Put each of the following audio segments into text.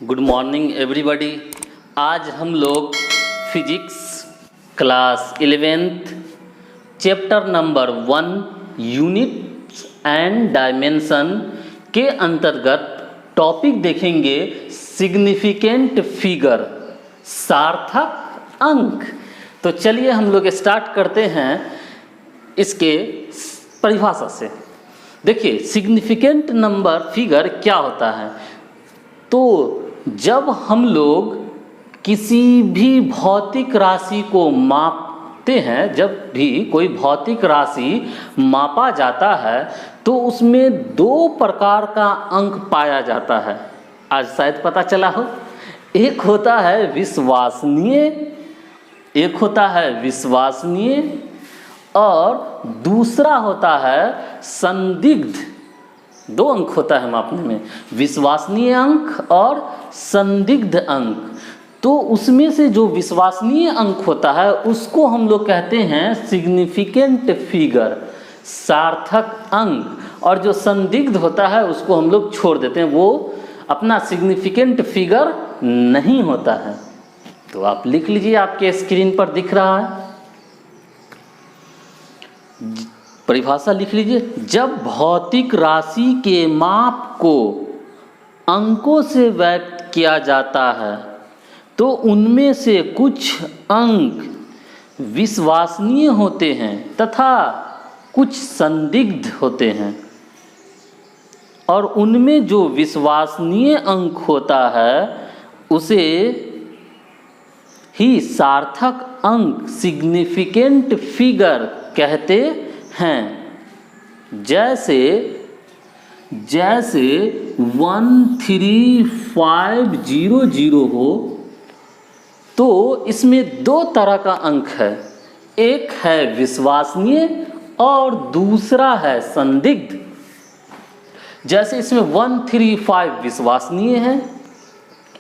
Good morning everybody. आज हम लोग physics class 11th chapter number 1 units and dimension के अंतर्गत टॉपिक देखेंगे सिग्निफिकेंट फिगर, सार्थक अंक। तो चलिए हम लोग स्टार्ट करते हैं इसके परिभाषा से। देखिए सिग्निफिकेंट नंबर फिगर क्या होता है। तो जब हम लोग किसी भी भौतिक राशि को मापते हैं, जब भी कोई भौतिक राशि मापा जाता है तो उसमें दो प्रकार का अंक पाया जाता है। आज शायद पता चला हो, एक होता है विश्वसनीय और दूसरा होता है संदिग्ध। दो अंक होता है मापने में, विश्वसनीय अंक और संदिग्ध अंक। तो उसमें से जो विश्वसनीय अंक होता है उसको हम लोग कहते हैं सिग्निफिकेंट फिगर, सार्थक अंक, और जो संदिग्ध होता है उसको हम लोग छोड़ देते हैं, वो अपना सिग्निफिकेंट फिगर नहीं होता है। तो आप लिख लीजिए, आपके स्क्रीन पर दिख रहा है, परिभाषा लिख लीजिए। जब भौतिक राशि के माप को अंकों से व्यक्त किया जाता है तो उनमें से कुछ अंक विश्वसनीय होते हैं तथा कुछ संदिग्ध होते हैं, और उनमें जो विश्वसनीय अंक होता है उसे ही सार्थक अंक, सिग्निफिकेंट फिगर कहते हैं। जैसे 13500 हो तो इसमें दो तरह का अंक है, एक है विश्वसनीय और दूसरा है संदिग्ध। जैसे इसमें 135 विश्वसनीय है,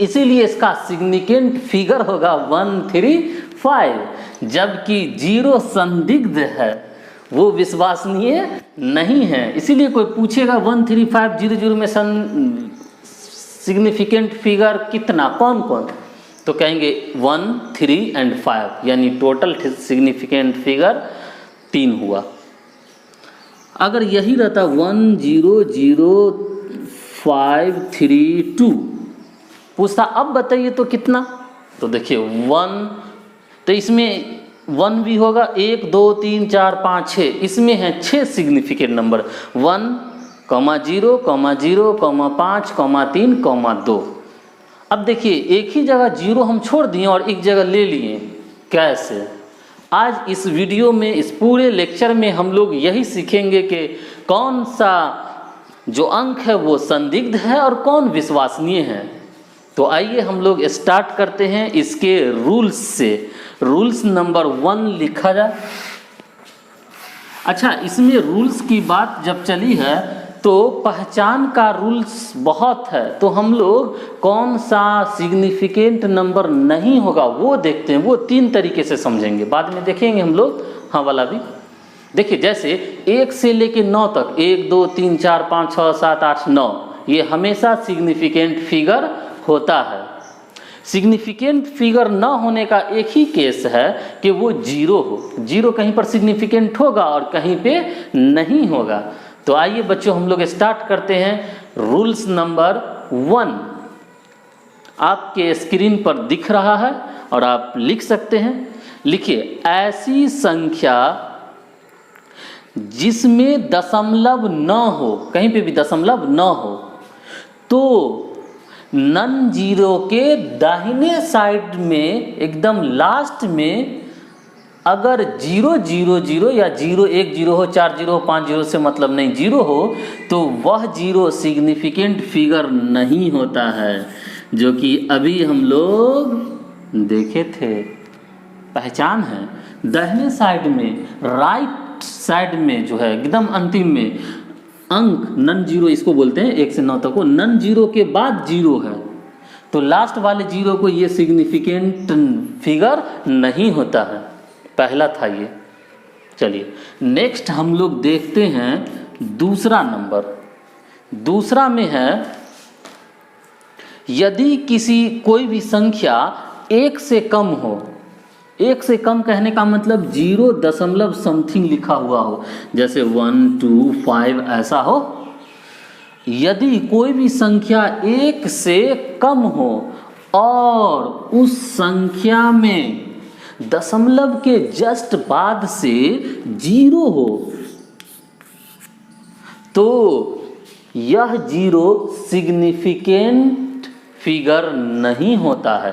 इसीलिए इसका सिग्निफिकेंट फिगर होगा 135, जबकि 0 संदिग्ध है, वो विश्वसनीय नहीं है। इसीलिए कोई पूछेगा 13500 में सिग्निफिकेंट फिगर कितना, कौन कौन, तो कहेंगे 1, 3 और 5, यानी टोटल सिग्निफिकेंट फिगर 3 हुआ। अगर यही रहता 100532 पूछता अब बताइए तो कितना, तो देखिए 1, तो इसमें 1 भी होगा, 1 2 3 4 5 6, इसमें है 6 सिग्निफिकेंट नंबर, 1, 0, 0, 5, 3, 2। अब देखिए एक ही जगह 0 हम छोड़ दिए और एक जगह ले लिए, कैसे? आज इस वीडियो में, इस पूरे लेक्चर में हम लोग यही सीखेंगे कि कौन सा जो अंक है वो संदिग्ध है और कौन विश्वसनीय है। तो आइए हम लोग स्टार्ट करते हैं इसके रूल्स से। रूल्स नंबर 1 लिखा जाए। अच्छा, इसमें रूल्स की बात जब चली है तो पहचान का रूल्स बहुत है, तो हम लोग कौन सा सिग्निफिकेंट नंबर नहीं होगा वो देखते हैं। वो 3 तरीके से समझेंगे, बाद में देखेंगे हम लोग हाँ वाला भी। देखिए जैसे 1 से लेके 9 तक, 1 2 3 4 5 6 7 8 9, ये हमेशा सिग्निफिकेंट फिगर होता है। सिग्निफिकेंट फिगर न होने का एक ही केस है कि वो 0 हो। 0 कहीं पर सिग्निफिकेंट होगा और कहीं पे नहीं होगा। तो आइए बच्चों हम लोग स्टार्ट करते हैं। रूल्स नंबर 1 आपके स्क्रीन पर दिख रहा है और आप लिख सकते हैं। लिखिए, ऐसी संख्या जिसमें दशमलव न हो, कहीं पे भी दशमलव न हो, तो नन जीरो के दाहिने साइड में एकदम लास्ट में अगर 0 0 0 या 0 1 0 हो, 4 0 हो, 5 0 से मतलब नहीं, 0 हो, तो वह 0 सिग्निफिकेंट फिगर नहीं होता है, जो कि अभी हम लोग देखे थे। पहचान है, दाहिने साइड में, राइट साइड में जो है एकदम अंतिम में अंक नन जीरो, इसको बोलते हैं 1 से 9 तक को, नन जीरो के बाद 0 है, तो लास्ट वाले 0 को ये सिग्निफिकेंट फिगर नहीं होता है। पहला था ये। चलिए नेक्स्ट हम लोग देखते हैं दूसरा नंबर। दूसरा में है यदि कोई भी संख्या एक से कम हो, एक से कम कहने का मतलब 0 दशमलव समथिंग लिखा हुआ हो, जैसे 1 2 5 ऐसा हो। यदि कोई भी संख्या एक से कम हो और उस संख्या में दशमलव के जस्ट बाद से 0 हो, तो यह 0 सिग्निफिकेंट फिगर नहीं होता है।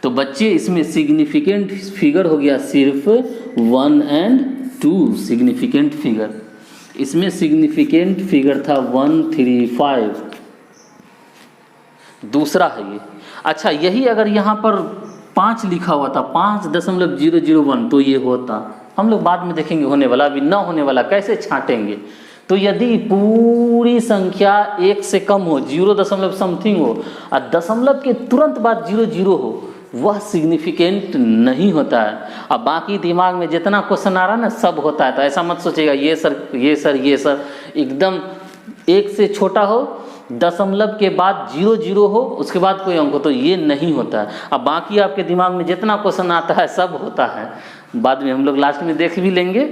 तो बच्चे इसमें सिग्निफिकेंट फिगर हो गया सिर्फ 1 और 2 सिग्निफिकेंट फिगर। इसमें सिग्निफिकेंट फिगर था 1 3 5, दूसरा है ये। अच्छा, यही अगर यहाँ पर 5 लिखा हुआ था 5.001 तो ये होता। हम लोग बाद में देखेंगे होने वाला, अभी ना होने वाला कैसे छांटेंगे। तो यदि पूरी संख्या एक से कम हो, 0 दशमलव समथिंग हो और दशमलव के तुरंत बाद 0 0 हो, वह सिग्निफिकेंट नहीं होता है। अब बाकी दिमाग में जितना क्वेश्चन आ रहा है ना सब होता है, तो ऐसा मत सोचेगा ये सर ये सर ये सर। एकदम एक से छोटा हो, दशमलव के बाद 0 0 हो, उसके बाद कोई अंक हो, तो ये नहीं होता है। अब बाकी आपके दिमाग में जितना क्वेश्चन आता है सब होता है, बाद में हम लोग लास्ट में देख भी लेंगे।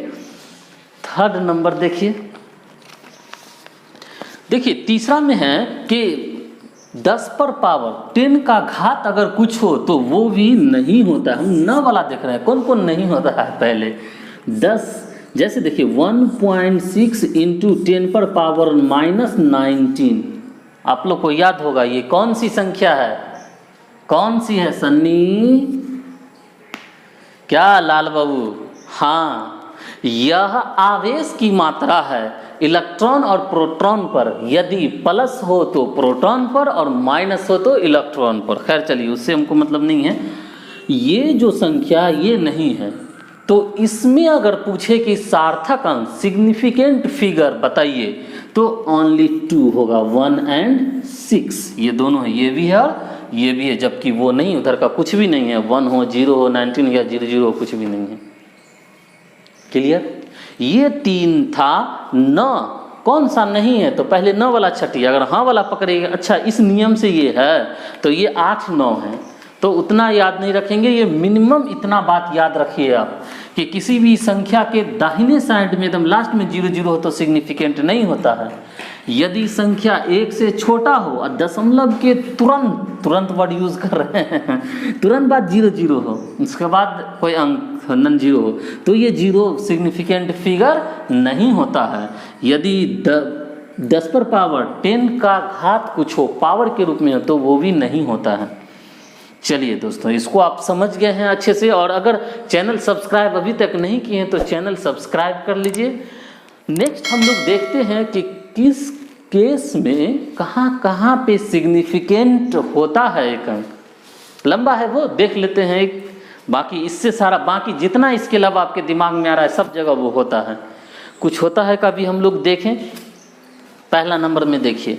थर्ड नंबर देखिए तीसरा में है कि 10 पर पावर 10 का घात अगर कुछ हो तो वो भी नहीं होता। हम न वाला देख रहे हैं, कौन कौन नहीं होता है। पहले 10, जैसे देखिए 1.6 इंटू 10 पर पावर -19। आप लोग को याद होगा ये कौन सी संख्या है, कौन सी है सन्नी? क्या लाल बाबू? हाँ, यह आवेश की मात्रा है। इलेक्ट्रॉन और प्रोटॉन पर यदि प्लस हो तो प्रोटॉन पर और माइनस हो तो इलेक्ट्रॉन पर। खैर चलिए, उससे हमको मतलब नहीं है। ये जो संख्या ये नहीं है, तो इसमें अगर पूछे कि सार्थक अंक सिग्निफिकेंट फिगर बताइए तो ओनली 2 होगा, 1 और 6। ये दोनों है, ये भी है और ये भी है, जबकि वो नहीं, उधर का कुछ भी नहीं है। 1 हो, 0 हो, 19 या 0 0 हो, कुछ भी नहीं है। क्लियर? ये 3 था न। कौन सा नहीं है? तो पहले न वाला छठी, अगर हाँ वाला पकड़ेगा। अच्छा, इस नियम से ये है तो ये 8 9 है, तो उतना याद नहीं रखेंगे। ये मिनिमम इतना बात याद रखिए आप कि किसी भी संख्या के दाहिने साइड में एकदम लास्ट में 0 0 हो तो सिग्निफिकेंट नहीं होता है। यदि संख्या एक से छोटा हो और दशमलव के तुरंत वर्ड यूज कर रहे हैं, तुरंत बाद 0 0 हो, उसके बाद कोई अंक नन 0 हो, तो ये 0 सिग्निफिकेंट फिगर नहीं होता है। यदि 10 पर पावर 10 का घात कुछ हो, पावर के रूप में हो, तो वो भी नहीं होता है। चलिए दोस्तों, इसको आप समझ गए हैं अच्छे से। और अगर चैनल सब्सक्राइब अभी तक नहीं किए हैं तो चैनल सब्सक्राइब कर लीजिए। नेक्स्ट हम लोग देखते हैं कि किस केस में कहाँ पे सिग्निफिकेंट होता है एक अंक। लंबा है वो, देख लेते हैं एक। बाकी इससे सारा, बाकी जितना इसके अलावा आपके दिमाग में आ रहा है सब जगह वो होता है। कुछ होता है कभी हम लोग देखें। पहला नंबर में देखिए,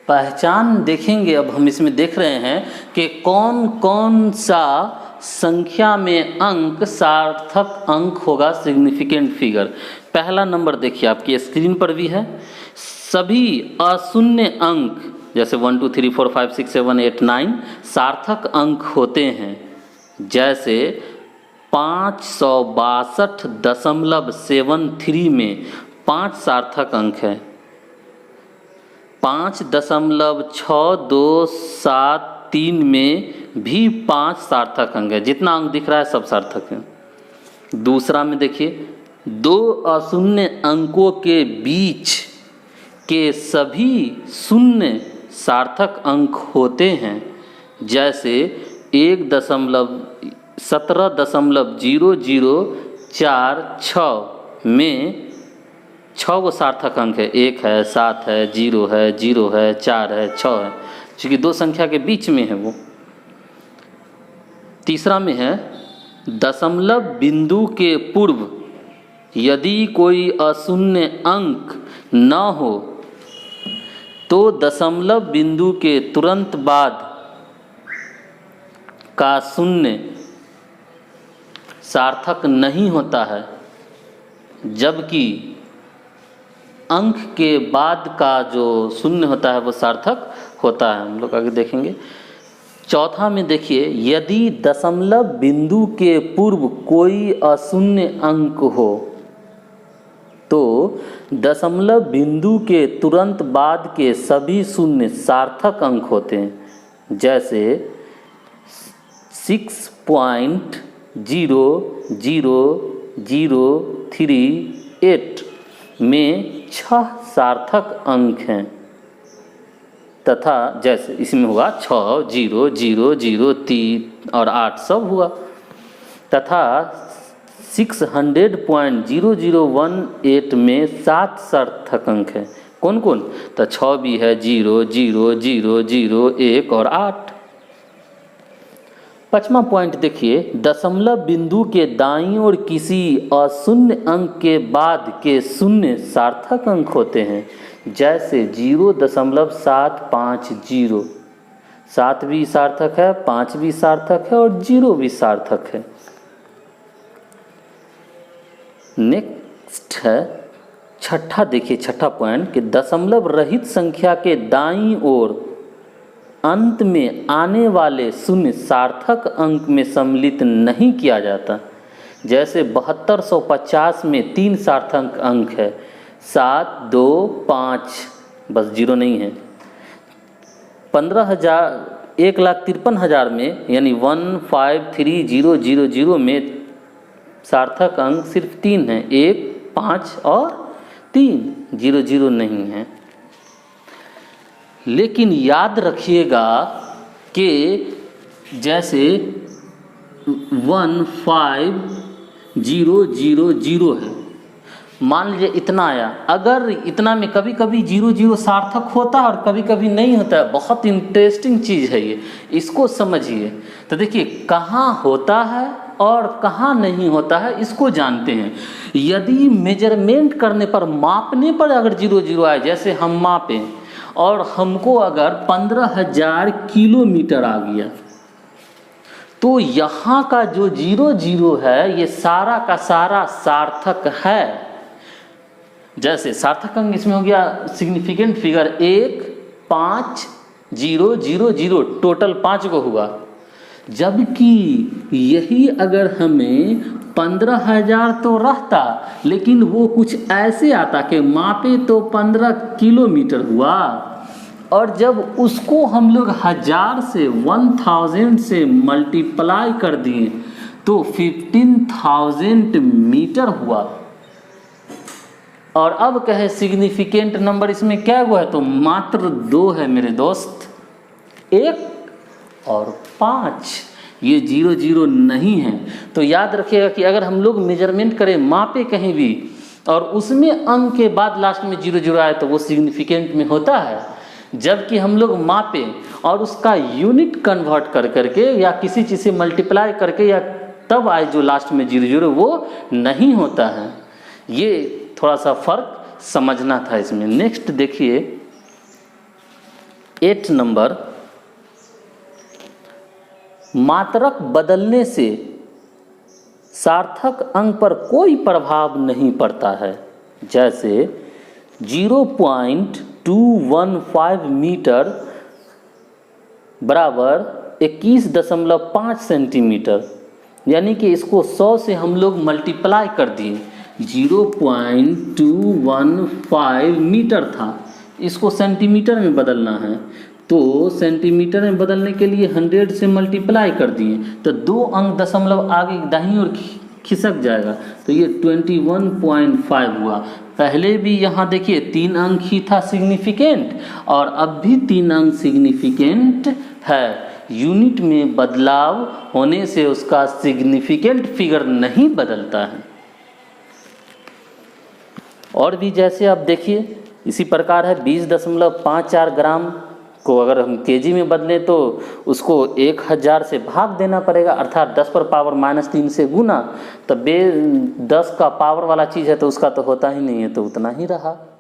पहचान देखेंगे। अब हम इसमें देख रहे हैं कि कौन कौन सा संख्या में अंक सार्थक अंक होगा, सिग्निफिकेंट फिगर। पहला नंबर देखिए, आपकी स्क्रीन पर भी है। सभी अशून्य अंक जैसे 1 2 3 4 5 6 7 8 9 सार्थक अंक होते हैं। जैसे 562.73 में 5 सार्थक अंक है। 5.6273 में भी 5 सार्थक अंक है। जितना अंक दिख रहा है सब सार्थक है। दूसरा में देखिए, 2 अशून्य अंकों के बीच के सभी शून्य सार्थक अंक होते हैं। जैसे 17.0046 में 6 गो सार्थक अंक है। 1 है, 7 है, 0 है, 0 है, 4 है, 6 है, क्योंकि 2 संख्या के बीच में है वो। तीसरा में है, दशमलव बिंदु के पूर्व यदि कोई अशून्य अंक न हो तो दशमलव बिंदु के तुरंत बाद का शून्य सार्थक नहीं होता है। जबकि अंक के बाद का जो शून्य होता है वो सार्थक होता है। हम लोग आगे देखेंगे। चौथा में देखिए, यदि दशमलव बिंदु के पूर्व कोई अशून्य अंक हो तो दशमलव बिंदु के तुरंत बाद के सभी शून्य सार्थक अंक होते हैं। जैसे 6.00038 में 6 सार्थक अंक हैं, तथा जैसे इसमें हुआ 6, 0, 0, 0, 3 और 8 सब हुआ, तथा 600.0018 में 7 सार्थक अंक हैं। कौन कौन? तो 6 भी है, 0, 0, 0, 0, 1 और 8। पांचवा पॉइंट देखिए, दशमलव बिंदु के दाईं ओर किसी अशून्य अंक के बाद के शून्य सार्थक अंक होते हैं। जैसे 0.750, 7 भी सार्थक है, 5 भी सार्थक है और 0 भी सार्थक है। नेक्स्ट है छठा, देखिए छठा पॉइंट कि दशमलव रहित संख्या के दाईं ओर अंत में आने वाले शून्य सार्थक अंक में सम्मिलित नहीं किया जाता। जैसे 7250 में 3 सार्थक अंक है, 7, 2, 5, बस 0 नहीं है। 1,53,000 में यानी 153,000 में सार्थक अंक सिर्फ 3 हैं, 1, 5 और 3, 0, 0 नहीं है। लेकिन याद रखिएगा कि जैसे 15,000 है, मान लीजिए इतना आया, अगर इतना में कभी कभी 0, 0 सार्थक होता है और कभी कभी नहीं होता है। बहुत इंटरेस्टिंग चीज़ है ये, इसको समझिए। तो देखिए कहाँ होता है और कहाँ नहीं होता है, इसको जानते हैं। यदि मेजरमेंट करने पर, मापने पर अगर 0, 0 आए, जैसे हम मापें और हमको अगर 15,000 किलोमीटर आ गया, तो यहाँ का जो 0, 0 है ये सारा का सारा सार्थक है। जैसे सार्थक अंक इसमें हो गया सिग्निफिकेंट फिगर 1, 5, 0, 0, 0, टोटल 5 को हुआ। जबकि यही अगर हमें 15,000 तो रहता, लेकिन वो कुछ ऐसे आता कि मापे तो 15 किलोमीटर हुआ, और जब उसको हम लोग 1000 से 1000 से मल्टीप्लाई कर दिए तो 15,000 मीटर हुआ। और अब कहे सिग्निफिकेंट नंबर इसमें क्या हुआ है, तो मात्र 2 है मेरे दोस्त, 1 और 5, ये 0, 0 नहीं है। तो याद रखिएगा कि अगर हम लोग मेजरमेंट करें, मापे कहीं भी, और उसमें अंक के बाद लास्ट में 0, 0 आए तो वो सिग्निफिकेंट में होता है। जबकि हम लोग मापें और उसका यूनिट कन्वर्ट कर करके या किसी चीज़ से मल्टीप्लाई करके या तब आए जो लास्ट में 0, 0, वो नहीं होता है। ये थोड़ा सा फर्क समझना था इसमें। नेक्स्ट देखिए 8 नंबर, मात्रक बदलने से सार्थक अंक पर कोई प्रभाव नहीं पड़ता है। जैसे 0.215 मीटर बराबर 21.5 सेंटीमीटर, यानी कि इसको 100 से हम लोग मल्टीप्लाई कर दिए। 0.215 मीटर था, इसको सेंटीमीटर में बदलना है, तो सेंटीमीटर में बदलने के लिए 100 से मल्टीप्लाई कर दिए तो 2 अंक दशमलव आगे दाहिनी ओर खिसक जाएगा, तो ये 21.5 हुआ। पहले भी यहाँ देखिए 3 अंक ही था सिग्निफिकेंट, और अब भी 3 अंक सिग्निफिकेंट है। यूनिट में बदलाव होने से उसका सिग्निफिकेंट फिगर नहीं बदलता है। और भी जैसे आप देखिए इसी प्रकार है, 20.54 ग्राम को अगर हम केजी में बदलें तो उसको 1000 से भाग देना पड़ेगा, अर्थात 10 पर पावर -3 से गुना। तो 10 का पावर वाला चीज़ है तो उसका तो होता ही नहीं है, तो उतना ही रहा।